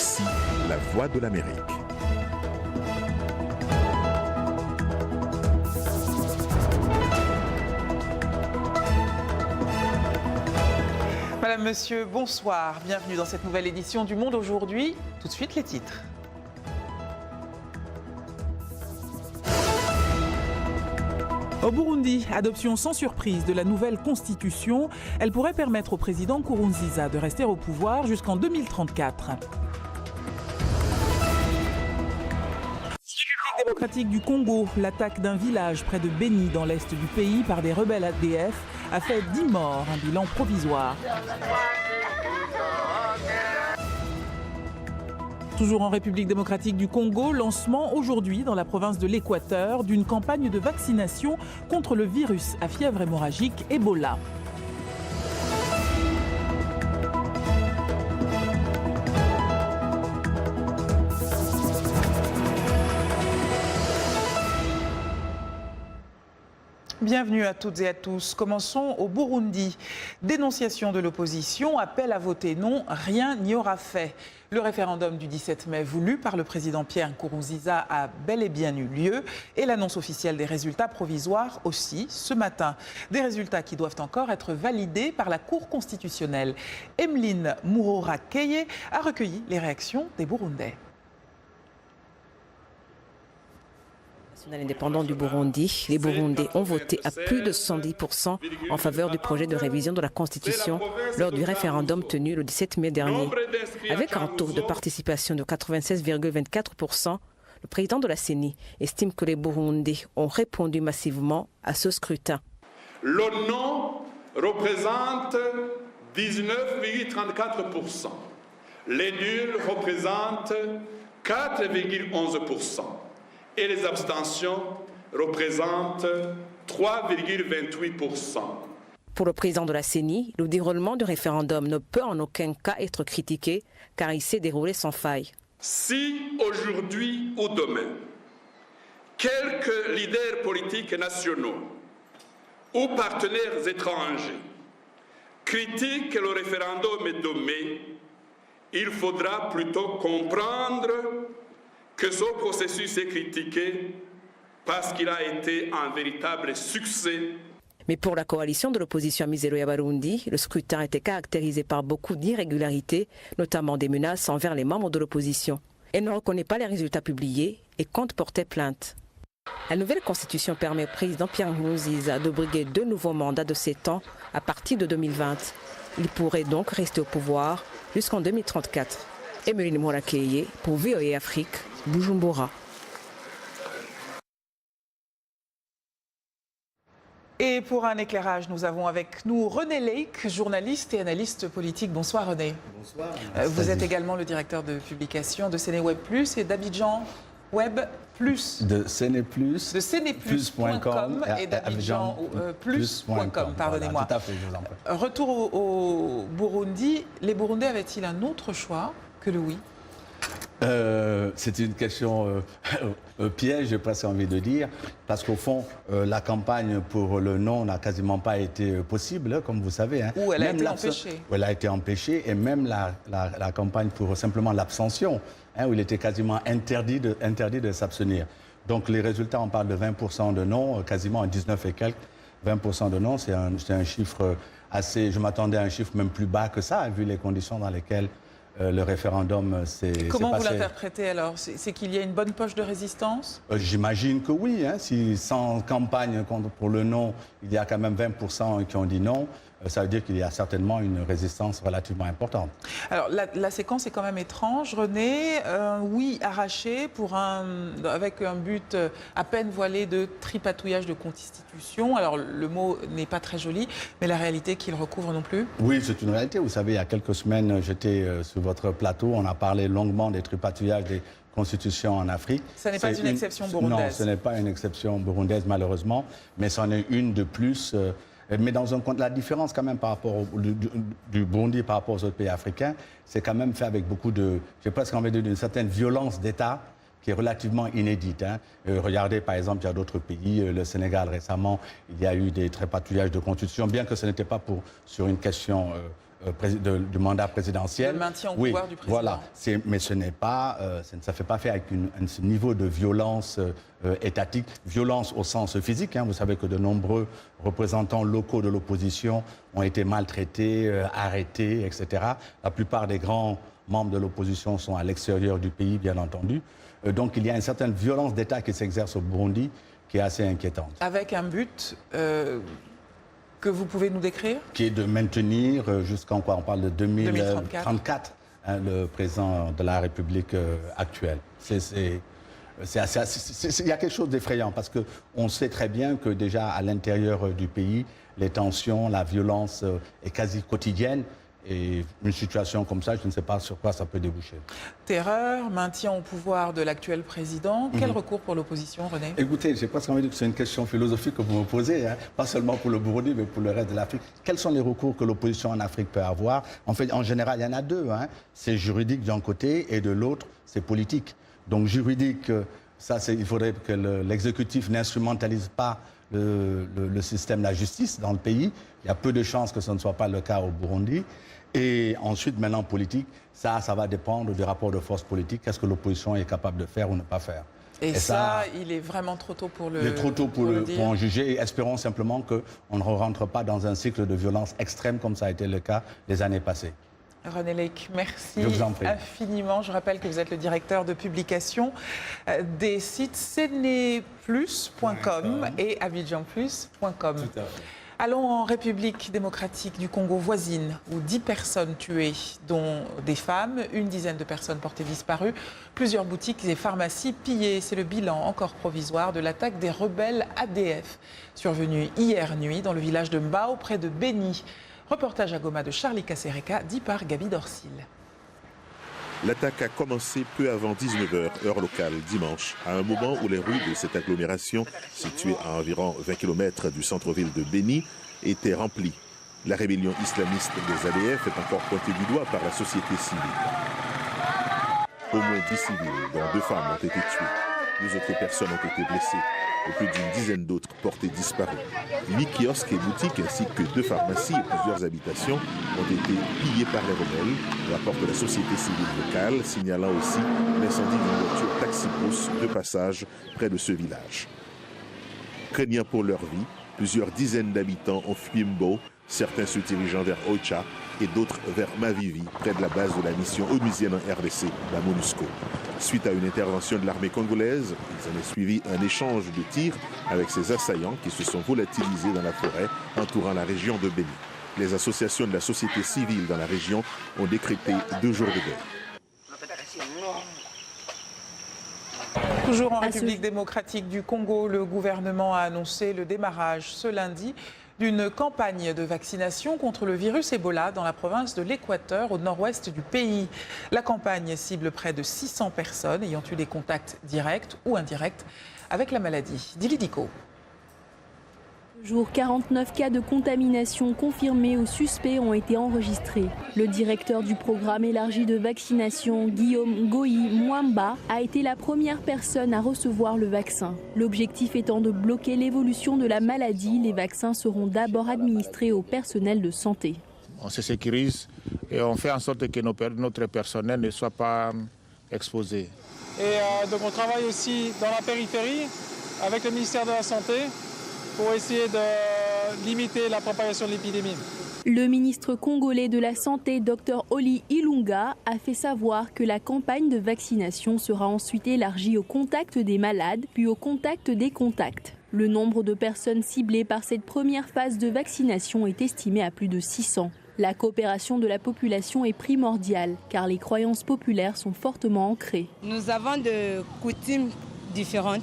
Ici, la voix de l'Amérique. Madame, Monsieur, bonsoir. Bienvenue dans cette nouvelle édition du Monde aujourd'hui. Tout de suite, les titres. Au Burundi, adoption sans surprise de la nouvelle constitution. Elle pourrait permettre au président Nkurunziza de rester au pouvoir jusqu'en 2034. République démocratique du Congo, l'attaque d'un village près de Beni dans l'est du pays par des rebelles ADF a fait 10 morts, un bilan provisoire. Toujours en République démocratique du Congo, lancement aujourd'hui dans la province de l'Équateur d'une campagne de vaccination contre le virus à fièvre hémorragique Ebola. Bienvenue à toutes et à tous. Commençons au Burundi. Dénonciation de l'opposition, appel à voter non, rien n'y aura fait. Le référendum du 17 mai voulu par le président Pierre Nkurunziza a bel et bien eu lieu et l'annonce officielle des résultats provisoires aussi ce matin. Des résultats qui doivent encore être validés par la Cour constitutionnelle. Emeline Mouroura-Keye a recueilli les réactions des Burundais. Indépendant du Burundi, les Burundais ont voté à plus de 110% en faveur du projet de révision de la Constitution lors du référendum tenu le 17 mai dernier. Avec un taux de participation de 96,24%, le président de la CENI estime que les Burundais ont répondu massivement à ce scrutin. Le non représente 19,34%. Les nuls représentent 4,11%. Et les abstentions représentent 3,28%. Pour le président de la CENI, le déroulement du référendum ne peut en aucun cas être critiqué car il s'est déroulé sans faille. Si aujourd'hui ou demain, quelques leaders politiques nationaux ou partenaires étrangers critiquent le référendum de mai, il faudra plutôt comprendre que ce processus est critiqué parce qu'il a été un véritable succès. Mais pour la coalition de l'opposition Amizero ya Barundi, le scrutin a été caractérisé par beaucoup d'irrégularités, notamment des menaces envers les membres de l'opposition. Elle ne reconnaît pas les résultats publiés et compte porter plainte. La nouvelle constitution permet au président Pierre Nkurunziza de briguer 2 nouveaux mandats de 7 ans à partir de 2020. Il pourrait donc rester au pouvoir jusqu'en 2034. Emeline Mouroura-Keye pour VOA Afrique, Bujumbura. Et pour un éclairage, nous avons avec nous René Lake, journaliste et analyste politique. Bonsoir René. Bonsoir. Vous êtes également le directeur de publication de Sénéweb Plus et d'Abidjan Web Plus. De Sénéplus. De Sénéplus.com et d'Abidjan Plus.com, pardonnez-moi. Voilà, tout à fait, je vous en prie. Retour au Burundi. Les Burundais avaient-ils un autre choix que le oui? C'est une question piège, j'ai presque envie de dire, parce qu'au fond, la campagne pour le non n'a quasiment pas été possible, comme vous savez. Hein. Ou elle a été empêchée. Elle a été empêchée, et même la campagne pour simplement l'abstention, hein, où il était quasiment interdit de s'abstenir. Donc les résultats, on parle de 20% de non, quasiment 19 et quelques. 20% de non, c'est un chiffre assez... Je m'attendais à un chiffre même plus bas que ça, vu les conditions dans lesquelles le référendum s'est passé. Comment vous l'interprétez alors? C'est qu'il y a une bonne poche de résistance? J'imagine que oui. Hein. Si sans campagne pour le non, il y a quand même 20% qui ont dit non, ça veut dire qu'il y a certainement une résistance relativement importante. Alors la séquence est quand même étrange. René, oui arraché avec un but à peine voilé de tripatouillage de constitution. Alors le mot n'est pas très joli, mais la réalité qu'il recouvre non plus? Oui, c'est une réalité. Vous savez, il y a quelques semaines, j'étais sur votre plateau, on a parlé longuement des tripatouillages des constitutions en Afrique. Ce n'est pas une exception burundaise. Non, ce n'est pas une exception burundaise malheureusement, mais c'en est une de plus. Mais dans un compte, la différence quand même par rapport du Burundi par rapport aux autres pays africains, c'est quand même fait avec beaucoup de, j'ai presque envie de dire, d'une certaine violence d'État qui est relativement inédite. Hein. Regardez par exemple, il y a d'autres pays, le Sénégal récemment, il y a eu des tripatouillages de constitution, bien que ce n'était pas sur une question du mandat présidentiel. Le maintien au pouvoir du président. Voilà, mais ce n'est pas, ça ne fait pas fait avec un niveau de violence étatique, violence au sens physique. Vous savez que de nombreux représentants locaux de l'opposition ont été maltraités, arrêtés, etc. La plupart des grands membres de l'opposition sont à l'extérieur du pays, bien entendu. Donc il y a une certaine violence d'État qui s'exerce au Burundi qui est assez inquiétante. Avec un but que vous pouvez nous décrire? Qui est de maintenir jusqu'en quoi? On parle de 2034 le président de la République actuel. Il y a quelque chose d'effrayant parce qu'on sait très bien que déjà à l'intérieur du pays, les tensions, la violence est quasi quotidienne. Et une situation comme ça, je ne sais pas sur quoi ça peut déboucher. Terreur, maintien au pouvoir de l'actuel président. Quel recours pour l'opposition, René? Écoutez, j'ai presque envie de dire que c'est une question philosophique que vous me posez, pas seulement pour le Burundi, mais pour le reste de l'Afrique. Quels sont les recours que l'opposition en Afrique peut avoir? En fait, en général, il y en a deux. C'est juridique d'un côté et de l'autre, c'est politique. Donc juridique, il faudrait que l'exécutif n'instrumentalise pas le système de la justice dans le pays. Il y a peu de chances que ce ne soit pas le cas au Burundi. Et ensuite, maintenant, politique, ça va dépendre du rapport de force politique. Qu'est-ce que l'opposition est capable de faire ou ne pas faire? Et ça, il est vraiment trop tôt pour le dire. Il est trop tôt pour en juger. Et espérons simplement qu'on ne rentre pas dans un cycle de violence extrême comme ça a été le cas les années passées. René Lake, merci infiniment. Je rappelle que vous êtes le directeur de publication des sites ceneplus.com et abidjanplus.com. Allons en République démocratique du Congo voisine, où 10 personnes tuées, dont des femmes, une dizaine de personnes portées disparues, plusieurs boutiques et pharmacies pillées. C'est le bilan encore provisoire de l'attaque des rebelles ADF, survenue hier nuit dans le village de Mbao, près de Beni. Reportage à Goma de Charlie Kasereka, dit par Gabi Dorsil. L'attaque a commencé peu avant 19h, heure locale, dimanche, à un moment où les rues de cette agglomération, située à environ 20 km du centre-ville de Beni, étaient remplies. La rébellion islamiste des ADF est encore pointée du doigt par la société civile. Au moins 10 civils, dont 2 femmes, ont été tuées. 2 autres personnes ont été blessées et plus d'une dizaine d'autres portées disparues. 8 kiosques et boutiques ainsi que 2 pharmacies et plusieurs habitations ont été pillées par les rebelles, rapporte la société civile locale, signalant aussi l'incendie d'une voiture taxi-brousse de passage près de ce village. Craignant pour leur vie, plusieurs dizaines d'habitants ont fui Mbo, certains se dirigeant vers Oicha et d'autres vers Mavivi, près de la base de la mission onusienne en RDC, la MONUSCO. Suite à une intervention de l'armée congolaise, il s'en est suivi un échange de tirs avec ces assaillants qui se sont volatilisés dans la forêt entourant la région de Beni. Les associations de la société civile dans la région ont décrété 2 jours de deuil. Toujours en République démocratique du Congo, le gouvernement a annoncé le démarrage ce lundi d'une campagne de vaccination contre le virus Ebola dans la province de l'Équateur, au nord-ouest du pays. La campagne cible près de 600 personnes ayant eu des contacts directs ou indirects avec la maladie. Dili Diko. Jour 49 cas de contamination confirmés ou suspects ont été enregistrés. Le directeur du programme élargi de vaccination, Guillaume Goyi Mwamba, a été la première personne à recevoir le vaccin. L'objectif étant de bloquer l'évolution de la maladie, les vaccins seront d'abord administrés au personnel de santé. On se sécurise et on fait en sorte que notre personnel ne soit pas exposé. Et donc on travaille aussi dans la périphérie avec le ministère de la Santé pour essayer de limiter la propagation de l'épidémie. Le ministre congolais de la Santé, Dr Oli Ilunga, a fait savoir que la campagne de vaccination sera ensuite élargie au contact des malades, puis au contact des contacts. Le nombre de personnes ciblées par cette première phase de vaccination est estimé à plus de 600. La coopération de la population est primordiale, car les croyances populaires sont fortement ancrées. Nous avons des coutumes différentes.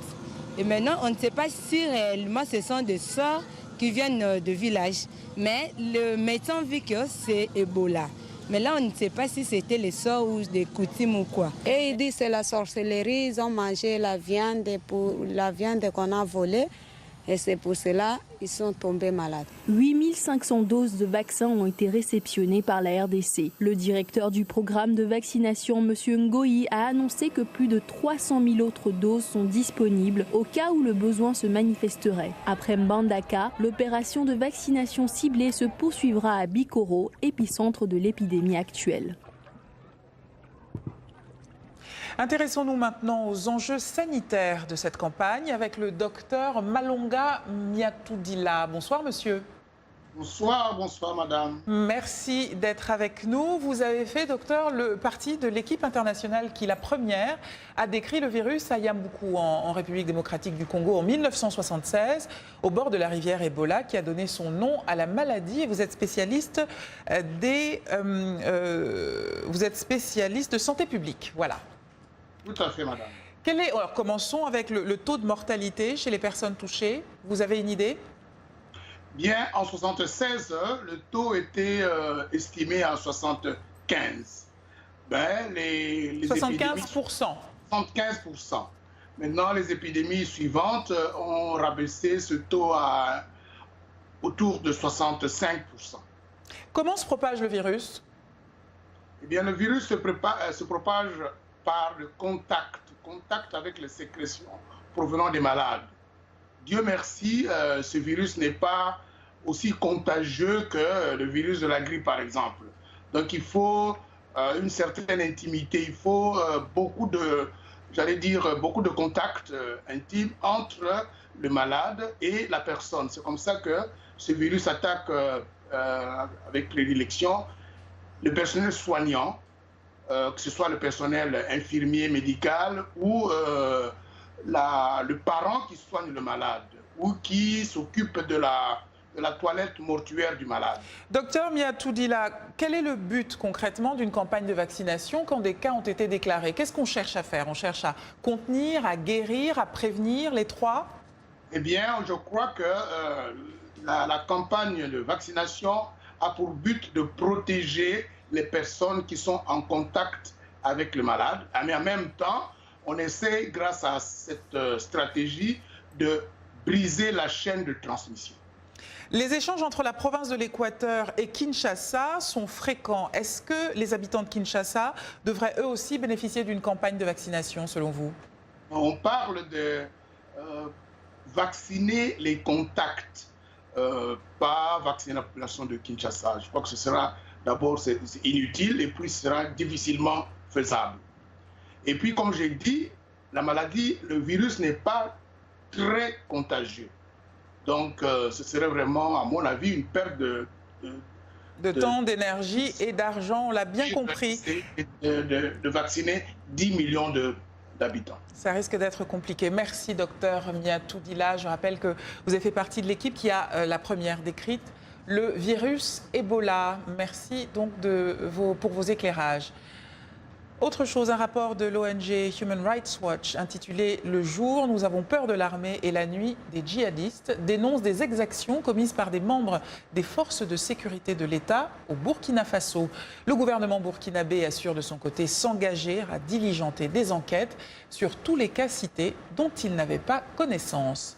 Et maintenant, on ne sait pas si réellement ce sont des sœurs qui viennent de villages. Mais le médecin vu que c'est Ebola. Mais là, on ne sait pas si c'était les sœurs ou des coutumes ou quoi. Et ils disent que c'est la sorcellerie, ils ont mangé la viande qu'on a volée. Et c'est pour cela qu'ils sont tombés malades. 8500 doses de vaccins ont été réceptionnées par la RDC. Le directeur du programme de vaccination, M. Ngoyi, a annoncé que plus de 300 000 autres doses sont disponibles au cas où le besoin se manifesterait. Après Mbandaka, l'opération de vaccination ciblée se poursuivra à Bikoro, épicentre de l'épidémie actuelle. Intéressons-nous maintenant aux enjeux sanitaires de cette campagne avec le docteur Malonga Miatoudila. Bonsoir monsieur. Bonsoir, bonsoir madame. Merci d'être avec nous. Vous avez fait, docteur, partie de l'équipe internationale qui, la première, a décrit le virus à Yambuku en République démocratique du Congo en 1976, au bord de la rivière Ebola, qui a donné son nom à la maladie. Et vous êtes spécialiste vous êtes spécialiste de santé publique. Voilà. Tout à fait, madame. Alors, commençons avec le taux de mortalité chez les personnes touchées. Vous avez une idée? Bien, en 1976, le taux était estimé à 75. Ben, les 75%. 75%. Maintenant, les épidémies suivantes ont rabaissé ce taux à autour de 65%. Comment se propage le virus? Eh bien, le virus se propage par le contact avec les sécrétions provenant des malades. Dieu merci, ce virus n'est pas aussi contagieux que le virus de la grippe, par exemple. Donc, il faut une certaine intimité, il faut beaucoup de contacts intimes entre le malade et la personne. C'est comme ça que ce virus attaque avec prédilection le personnel soignant, que ce soit le personnel infirmier médical ou le parent qui soigne le malade ou qui s'occupe de la toilette mortuaire du malade. Docteur Miatoudila, quel est le but concrètement d'une campagne de vaccination quand des cas ont été déclarés? Qu'est-ce qu'on cherche à faire? On cherche à contenir, à guérir, à prévenir, les trois? Eh bien, je crois que la campagne de vaccination a pour but de protéger les personnes qui sont en contact avec le malade. Mais en même temps, on essaie, grâce à cette stratégie, de briser la chaîne de transmission. Les échanges entre la province de l'Équateur et Kinshasa sont fréquents. Est-ce que les habitants de Kinshasa devraient eux aussi bénéficier d'une campagne de vaccination, selon vous? On parle de vacciner les contacts, pas vacciner la population de Kinshasa. Je crois que ce sera d'abord c'est inutile et puis ce sera difficilement faisable. Et puis, comme j'ai dit, la maladie, le virus n'est pas très contagieux. Donc, ce serait vraiment, à mon avis, une perte de temps, d'énergie et d'argent, on l'a bien compris. De vacciner 10 millions d'habitants. Ça risque d'être compliqué. Merci, docteur Miatoudila. Je rappelle que vous avez fait partie de l'équipe qui a la première décrite le virus Ebola. Merci donc pour vos éclairages. Autre chose, un rapport de l'ONG Human Rights Watch intitulé « Le jour, nous avons peur de l'armée et la nuit des djihadistes » dénonce des exactions commises par des membres des forces de sécurité de l'État au Burkina Faso. Le gouvernement burkinabé assure de son côté s'engager à diligenter des enquêtes sur tous les cas cités dont il n'avait pas connaissance.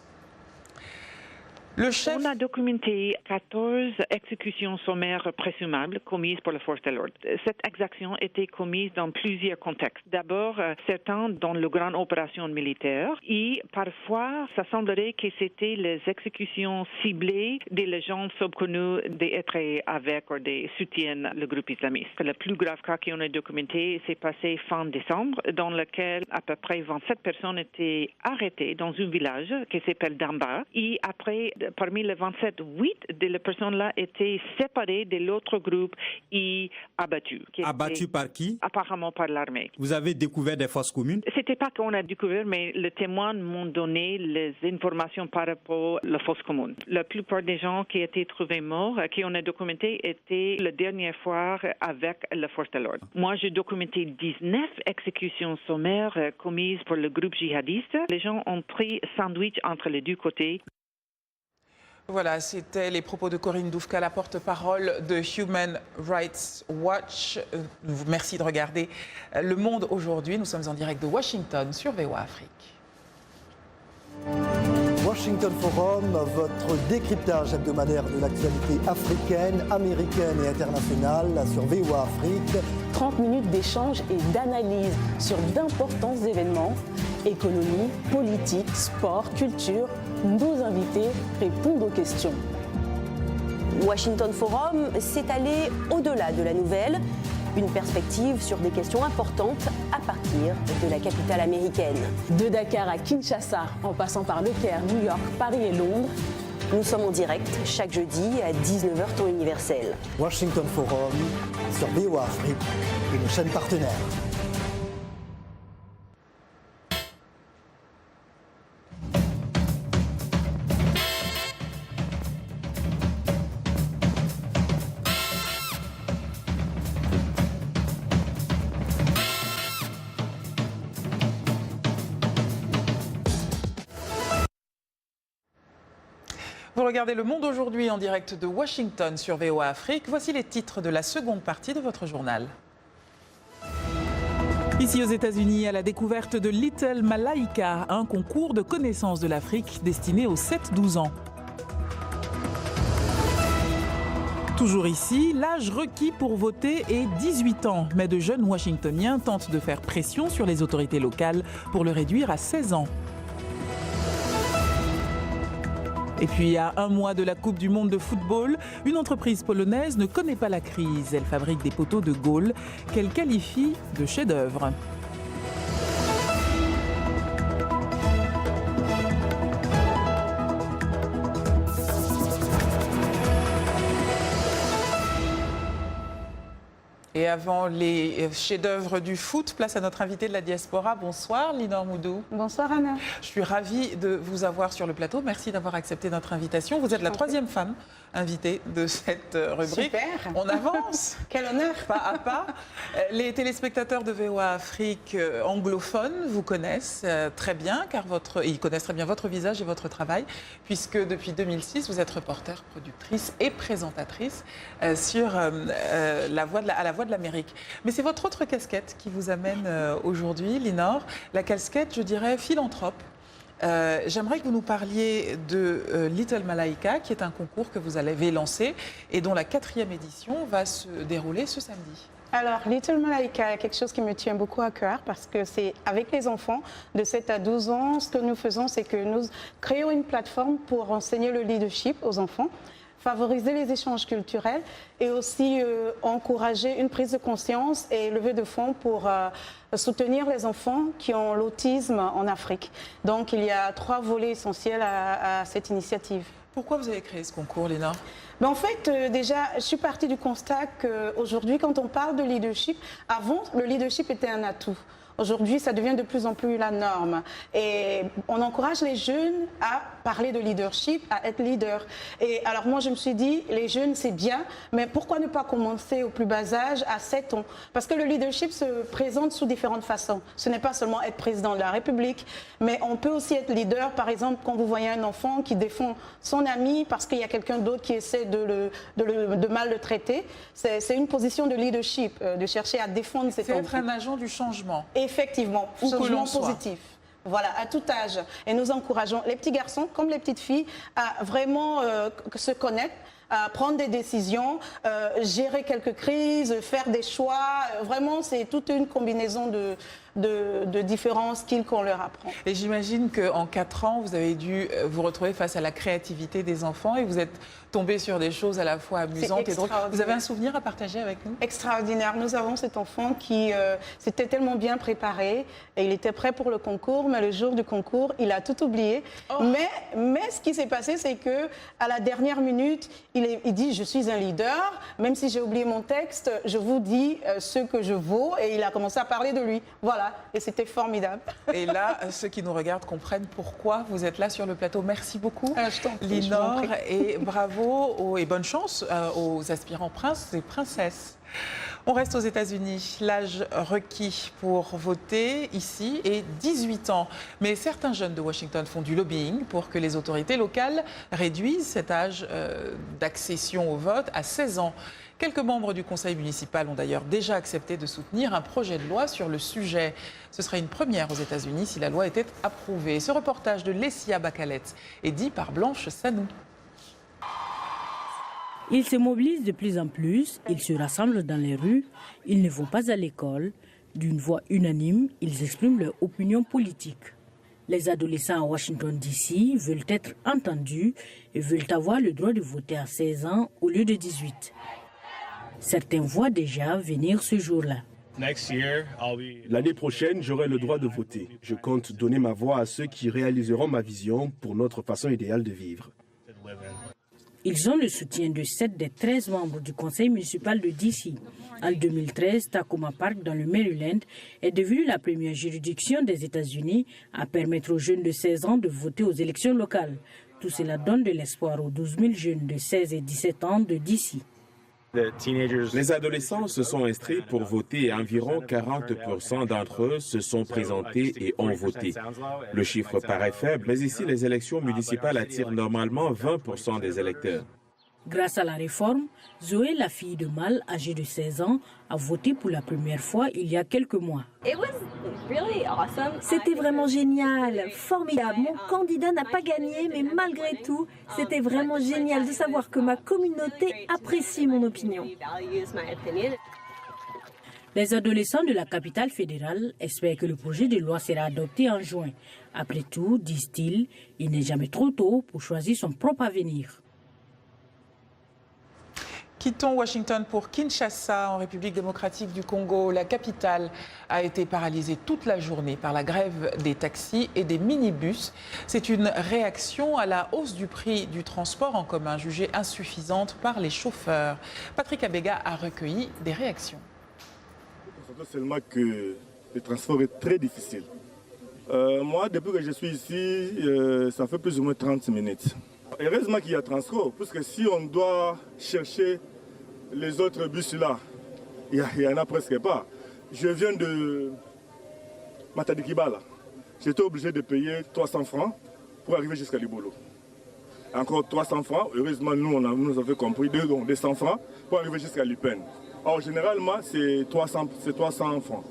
On a documenté 14 exécutions sommaires présumables commises par les forces de l'ordre. Cette exaction était commise dans plusieurs contextes. D'abord, certains dans la grande opération militaire et parfois, ça semblerait que c'était les exécutions ciblées des gens subconnus d'être avec ou de soutiennent le groupe islamiste. Le plus grave cas qu'on a documenté s'est passé fin décembre, dans lequel à peu près 27 personnes étaient arrêtées dans un village qui s'appelle Damba et après parmi les 27, 8 de les personnes-là étaient séparées de l'autre groupe et abattues. Abattues par qui? Apparemment par l'armée. Vous avez découvert des fosses communes? C'était pas qu'on a découvert, mais les témoins m'ont donné les informations par rapport à la fosse commune. La plupart des gens qui étaient trouvés morts, qui on a documenté, étaient la dernière fois avec la force de l'ordre. Moi, j'ai documenté 19 exécutions sommaires commises par le groupe djihadiste. Les gens ont pris sandwich entre les deux côtés. Voilà, c'était les propos de Corinne Doufka, la porte-parole de Human Rights Watch. Merci de regarder Le Monde aujourd'hui. Nous sommes en direct de Washington sur VOA Afrique. Washington Forum, votre décryptage hebdomadaire de l'actualité africaine, américaine et internationale sur VOA Afrique. 30 minutes d'échange et d'analyse sur d'importants événements, économie, politique, sport, culture. Nos invités répondent aux questions. Washington Forum s'est allé au-delà de la nouvelle, une perspective sur des questions importantes à partir de la capitale américaine. De Dakar à Kinshasa, en passant par Le Caire, New York, Paris et Londres. Nous sommes en direct chaque jeudi à 19h temps universel. Washington Forum sur VOA Afrique et nos chaînes partenaires. Vous regardez Le Monde aujourd'hui en direct de Washington sur VOA Afrique. Voici les titres de la seconde partie de votre journal. Ici aux États-Unis, à la découverte de Little Malaika, un concours de connaissance de l'Afrique destiné aux 7-12 ans. Toujours ici, l'âge requis pour voter est 18 ans, mais de jeunes Washingtoniens tentent de faire pression sur les autorités locales pour le réduire à 16 ans. Et puis, à un mois de la Coupe du Monde de football, une entreprise polonaise ne connaît pas la crise. Elle fabrique des poteaux de Gaulle qu'elle qualifie de chef-d'œuvre. Et avant les chefs-d'œuvre du foot, place à notre invité de la diaspora. Bonsoir, Linor Moudou. Bonsoir, Anna. Je suis ravie de vous avoir sur le plateau. Merci d'avoir accepté notre invitation. Vous êtes la troisième femme invitée de cette rubrique. Super. On avance. Quel honneur. Pas à pas. Les téléspectateurs de VOA Afrique anglophones vous connaissent très bien, car ils connaissent très bien votre visage et votre travail, puisque depuis 2006, vous êtes reporter, productrice et présentatrice sur à la Voix de l'Amérique. Mais c'est votre autre casquette qui vous amène aujourd'hui, Linor, la casquette, je dirais, philanthrope. J'aimerais que vous nous parliez de Little Malaika, qui est un concours que vous avez lancé et dont la 4e édition va se dérouler ce samedi. Alors, Little Malaika est quelque chose qui me tient beaucoup à cœur parce que c'est avec les enfants de 7 à 12 ans, ce que nous faisons, c'est que nous créons une plateforme pour enseigner le leadership aux enfants, favoriser les échanges culturels et aussi encourager une prise de conscience et lever de fonds pour soutenir les enfants qui ont l'autisme en Afrique. Donc il y a 3 volets essentiels à cette initiative. Pourquoi vous avez créé ce concours, Léna ? En fait, déjà, je suis partie du constat qu'aujourd'hui, quand on parle de leadership, avant, le leadership était un atout. Aujourd'hui, ça devient de plus en plus la norme. Et on encourage les jeunes à parler de leadership, à être leader. Et alors moi, je me suis dit, les jeunes, c'est bien, mais pourquoi ne pas commencer au plus bas âge, à 7 ans? Parce que le leadership se présente sous différentes façons. Ce n'est pas seulement être président de la République, mais on peut aussi être leader, par exemple, quand vous voyez un enfant qui défend son ami parce qu'il y a quelqu'un d'autre qui essaie de mal le traiter. C'est une position de leadership, de chercher à défendre cet enfant. C'est être un agent du changement. Effectivement, changement positif. Voilà, à tout âge. Et nous encourageons les petits garçons comme les petites filles à vraiment se connaître, à prendre des décisions, gérer quelques crises, faire des choix. Vraiment, c'est toute une combinaison de différents skills qu'on leur apprend. Et j'imagine qu'en 4 ans, vous avez dû vous retrouver face à la créativité des enfants et vous êtes tombé sur des choses à la fois amusantes et drôles. Vous avez un souvenir à partager avec nous? Extraordinaire. Nous avons cet enfant qui s'était tellement bien préparé et il était prêt pour le concours, mais le jour du concours, il a tout oublié. Oh. Mais ce qui s'est passé, c'est qu'à la dernière minute, il dit « Je suis un leader, même si j'ai oublié mon texte, je vous dis ce que je vaux » et il a commencé à parler de lui. Voilà, et c'était formidable. Et là, ceux qui nous regardent comprennent pourquoi vous êtes là sur le plateau. Merci beaucoup, Linor, et bravo et bonne chance aux aspirants princes et princesses. On reste aux États-Unis. L'âge requis pour voter ici est 18 ans. Mais certains jeunes de Washington font du lobbying pour que les autorités locales réduisent cet âge d'accession au vote à 16 ans. Quelques membres du conseil municipal ont d'ailleurs déjà accepté de soutenir un projet de loi sur le sujet. Ce serait une première aux États-Unis si la loi était approuvée. Ce reportage de Lessia Bacalette est dit par Blanche Sanou. Ils se mobilisent de plus en plus, ils se rassemblent dans les rues, ils ne vont pas à l'école. D'une voix unanime, ils expriment leur opinion politique. Les adolescents à Washington DC veulent être entendus et veulent avoir le droit de voter à 16 ans au lieu de 18. Certains voient déjà venir ce jour-là. L'année prochaine, j'aurai le droit de voter. Je compte donner ma voix à ceux qui réaliseront ma vision pour notre façon idéale de vivre. Ils ont le soutien de 7 des 13 membres du conseil municipal de DC. En 2013, Tacoma Park, dans le Maryland, est devenue la première juridiction des États-Unis à permettre aux jeunes de 16 ans de voter aux élections locales. Tout cela donne de l'espoir aux 12 000 jeunes de 16 et 17 ans de DC. Les adolescents se sont inscrits pour voter et environ 40% d'entre eux se sont présentés et ont voté. Le chiffre paraît faible, mais ici, les élections municipales attirent normalement 20% des électeurs. Grâce à la réforme, Zoé, la fille de Mal, âgée de 16 ans, a voté pour la première fois il y a quelques mois. C'était vraiment génial, formidable. Mon candidat n'a pas gagné, mais malgré tout, c'était vraiment génial de savoir que ma communauté apprécie mon opinion. Les adolescents de la capitale fédérale espèrent que le projet de loi sera adopté en juin. Après tout, disent-ils, il n'est jamais trop tôt pour choisir son propre avenir. Quittons Washington pour Kinshasa, en République démocratique du Congo. La capitale a été paralysée toute la journée par la grève des taxis et des minibus. C'est une réaction à la hausse du prix du transport en commun, jugée insuffisante par les chauffeurs. Patrick Abega a recueilli des réactions. Je constate seulement que le transport est très difficile. Moi, depuis que je suis ici, ça fait plus ou moins 30 minutes. Heureusement qu'il y a transport, parce que si on doit chercher les autres bus là, il n'y en a presque pas. Je viens de Matadi-Kibala. J'étais obligé de payer 300 francs pour arriver jusqu'à Libolo. Encore 300 francs, heureusement nous avons compris, 200 francs pour arriver jusqu'à Lupen. Or, généralement, c'est 300 francs.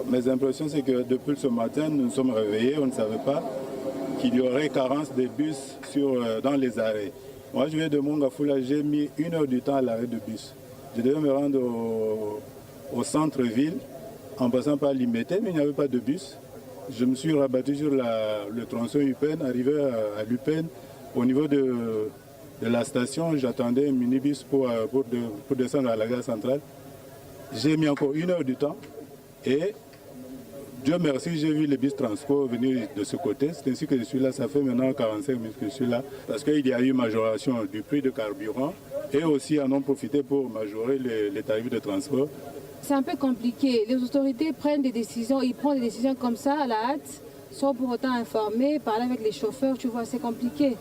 Mes impressions, c'est que depuis ce matin, nous nous sommes réveillés, on ne savait pas qu'il y aurait carence de bus dans les arrêts. Moi, je viens de Mongafula, j'ai mis 1 heure du temps à l'arrêt de bus. Je devais me rendre au centre-ville en passant par Limete, mais il n'y avait pas de bus. Je me suis rabattu sur le tronçon Upen, arrivé à Lupen. Au niveau de la station, j'attendais un minibus pour descendre à la gare centrale. J'ai mis encore 1 heure du temps et Dieu merci, j'ai vu les bus transport venir de ce côté. C'est ainsi que je suis là. Ça fait maintenant 45 minutes que je suis là. Parce qu'il y a eu majoration du prix de carburant et aussi en ont profité pour majorer les tarifs de transport. C'est un peu compliqué. Les autorités prennent des décisions, ils prennent des décisions comme ça à la hâte, sans pour autant informer, parler avec les chauffeurs, tu vois, c'est compliqué.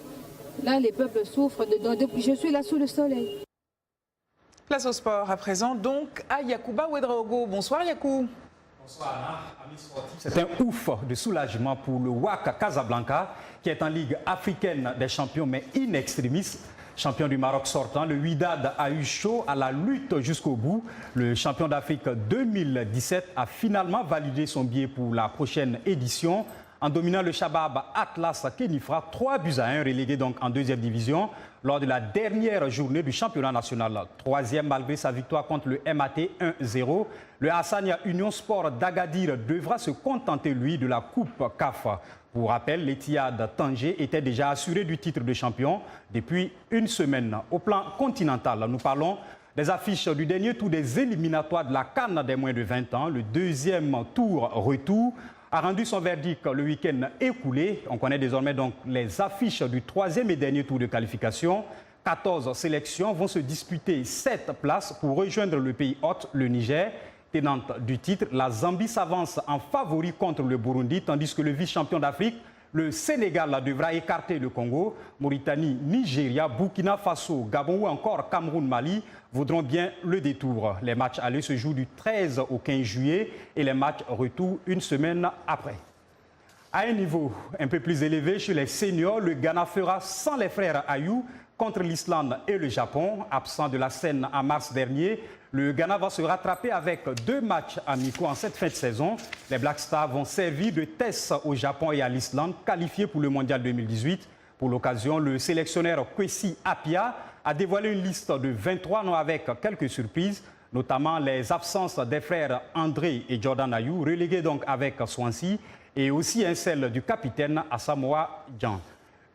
Là, les peuples souffrent. Je suis là sous le soleil. Place au sport à présent, donc à Yacouba Ouedraogo. Bonsoir Yakou. Bonsoir Anna, amis sportifs. C'est un ouf de soulagement pour le WAC Casablanca qui est en Ligue africaine des champions mais in extremis. Champion du Maroc sortant, le Wydad a eu chaud à la lutte jusqu'au bout. Le champion d'Afrique 2017 a finalement validé son billet pour la prochaine édition en dominant le Shabab Atlas Kenifra 3-1, relégué donc en 2e division lors de la dernière journée du championnat national. 3e malgré sa victoire contre le MAT 1-0. Le Hassania Union Sport d'Agadir devra se contenter, lui, de la Coupe CAF. Pour rappel, l'Etihad Tanger était déjà assuré du titre de champion depuis une semaine. Au plan continental, nous parlons des affiches du dernier tour des éliminatoires de la CAN des moins de 20 ans. Le 2e tour retour a rendu son verdict le week-end écoulé. On connaît désormais donc les affiches du 3e et dernier tour de qualification. 14 sélections vont se disputer 7 places pour rejoindre le pays hôte, le Niger. Tenante du titre, la Zambie s'avance en favori contre le Burundi, tandis que le vice-champion d'Afrique, le Sénégal devra écarter le Congo. Mauritanie, Nigeria, Burkina Faso, Gabon ou encore Cameroun-Mali vaudront bien le détour. Les matchs allés se jouent du 13 au 15 juillet et les matchs retour une semaine après. À un niveau un peu plus élevé chez les seniors, le Ghana fera sans les frères Ayou contre l'Islande et le Japon. Absent de la scène en mars dernier, le Ghana va se rattraper avec 2 matchs amicaux en cette fin de saison. Les Black Stars vont servir de test au Japon et à l'Islande, qualifiés pour le Mondial 2018. Pour l'occasion, le sélectionneur Kwesi Appiah a dévoilé une liste de 23 noms avec quelques surprises, notamment les absences des frères André et Jordan Ayou, relégués donc avec Swansea, et aussi celle du capitaine Asamoah Gyan.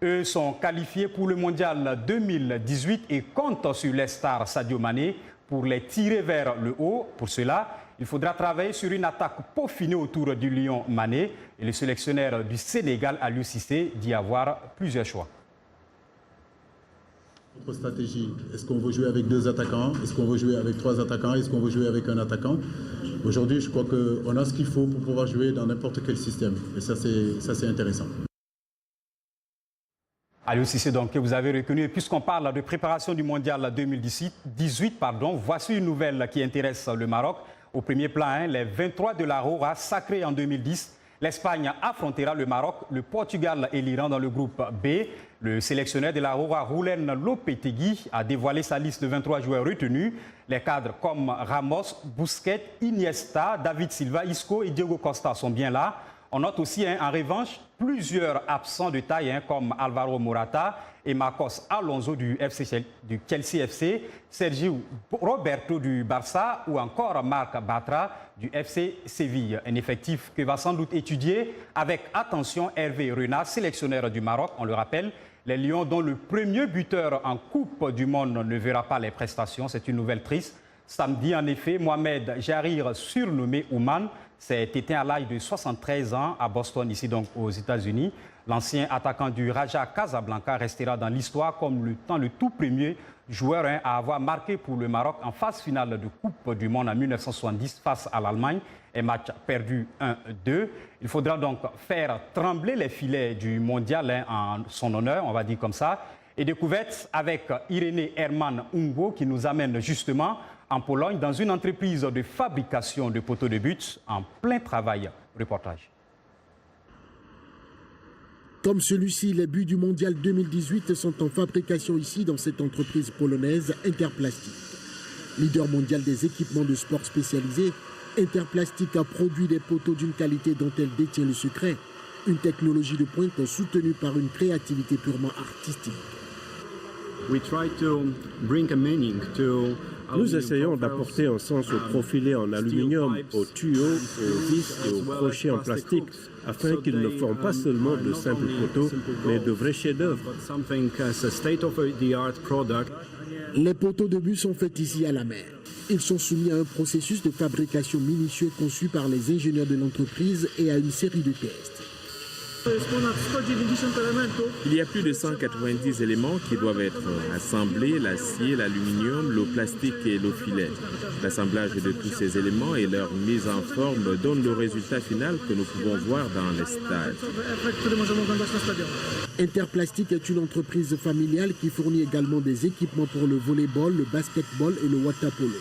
Eux sont qualifiés pour le Mondial 2018 et comptent sur les stars Sadio Mané pour les tirer vers le haut. Pour cela, il faudra travailler sur une attaque peaufinée autour du lion Mané. Et le sélectionneur du Sénégal, Aliou Cissé, dit avoir plusieurs choix. Notre stratégie, est-ce qu'on veut jouer avec 2 attaquants? Est-ce qu'on veut jouer avec 3 attaquants? Est-ce qu'on veut jouer avec un attaquant? Aujourd'hui, je crois qu'on a ce qu'il faut pour pouvoir jouer dans n'importe quel système. Et ça, c'est intéressant. Aliou Cissé, donc, que vous avez reconnu. Et puisqu'on parle de préparation du Mondial 2018, voici une nouvelle qui intéresse le Maroc. Au premier plan, les 23 de la Roja sacrés en 2010. L'Espagne affrontera le Maroc, le Portugal et l'Iran dans le groupe B. Le sélectionneur de la Roja, Roulen Lopetegui, a dévoilé sa liste de 23 joueurs retenus. Les cadres comme Ramos, Busquets, Iniesta, David Silva, Isco et Diego Costa sont bien là. On note aussi, en revanche, plusieurs absents de taille, comme Alvaro Morata et Marcos Alonso du Chelsea FC, Sergio Roberto du Barça ou encore Marc Bartra du FC Séville. Un effectif que va sans doute étudier avec attention Hervé Renard, sélectionneur du Maroc. On le rappelle, les Lions, dont le premier buteur en Coupe du Monde ne verra pas les prestations. C'est une nouvelle triste. Samedi, en effet, Mohamed Jarir, surnommé Ouman, s'est éteint à l'âge de 73 ans à Boston, ici donc aux États-Unis. L'ancien attaquant du Raja Casablanca restera dans l'histoire comme le tout premier joueur à avoir marqué pour le Maroc en phase finale de Coupe du Monde en 1970 face à l'Allemagne. Un match perdu 1-2. Il faudra donc faire trembler les filets du mondial en son honneur, on va dire comme ça. Et découverte avec Irénée Herman Ungo qui nous amène justement en Pologne dans une entreprise de fabrication de poteaux de but en plein travail. Reportage. Comme celui-ci, les buts du Mondial 2018 sont en fabrication ici dans cette entreprise polonaise Interplastic. Leader mondial des équipements de sport spécialisés, Interplastic a produit des poteaux d'une qualité dont elle détient le secret. Une technologie de pointe soutenue par une créativité purement artistique. Nous essayons d'apporter un sens au profilé en aluminium, aux tuyaux, aux vis et aux crochets en plastique, afin qu'ils ne forment pas seulement de simples poteaux, mais de vrais chefs-d'œuvre. Les poteaux de but sont faits ici à la mer. Ils sont soumis à un processus de fabrication minutieux conçu par les ingénieurs de l'entreprise et à une série de tests. Il y a plus de 190 éléments qui doivent être assemblés, l'acier, l'aluminium, l'eau plastique et l'eau filet. L'assemblage de tous ces éléments et leur mise en forme donne le résultat final que nous pouvons voir dans les stades. Interplastic est une entreprise familiale qui fournit également des équipements pour le volleyball, le basketball et le water polo.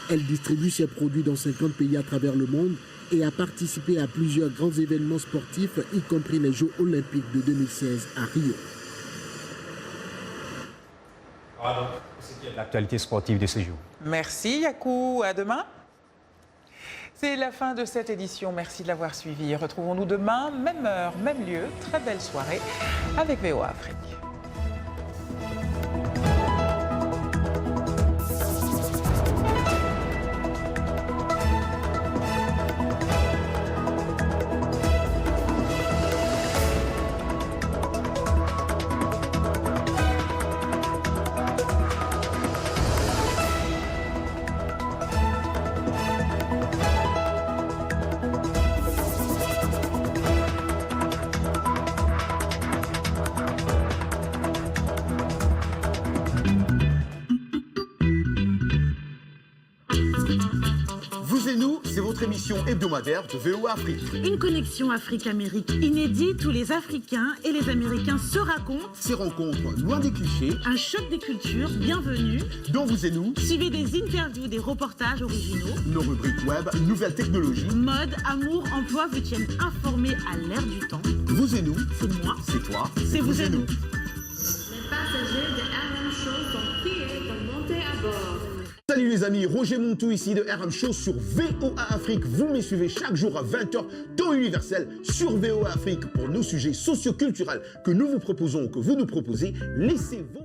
Elle distribue ses produits dans 50 pays à travers le monde et a participé à plusieurs grands événements sportifs, y compris les Jeux olympiques de 2016 à Rio. Voilà donc ce qui est l'actualité sportive de ce jour. Merci Yakou, à demain. C'est la fin de cette édition, merci de l'avoir suivi. Retrouvons-nous demain, même heure, même lieu. Très belle soirée avec VOA Afrique. votre émission hebdomadaire de VOA Afrique. Une connexion Afrique-Amérique inédite où les Africains et les Américains se racontent. Ces rencontres loin des clichés. Un choc des cultures, bienvenue. Dans Vous et Nous. Suivez des interviews, des reportages originaux. Nos rubriques web, nouvelles technologies. Mode, amour, emploi vous tiennent informés à l'ère du temps. Vous et Nous. C'est moi. C'est toi. C'est vous et nous. Les passagers de RM Show sont priés de monter à bord. Salut les amis, Roger Montou ici de RM Show sur VOA Afrique. Vous me suivez chaque jour à 20h, temps universel sur VOA Afrique pour nos sujets socioculturels que nous vous proposons, que vous nous proposez. Laissez vos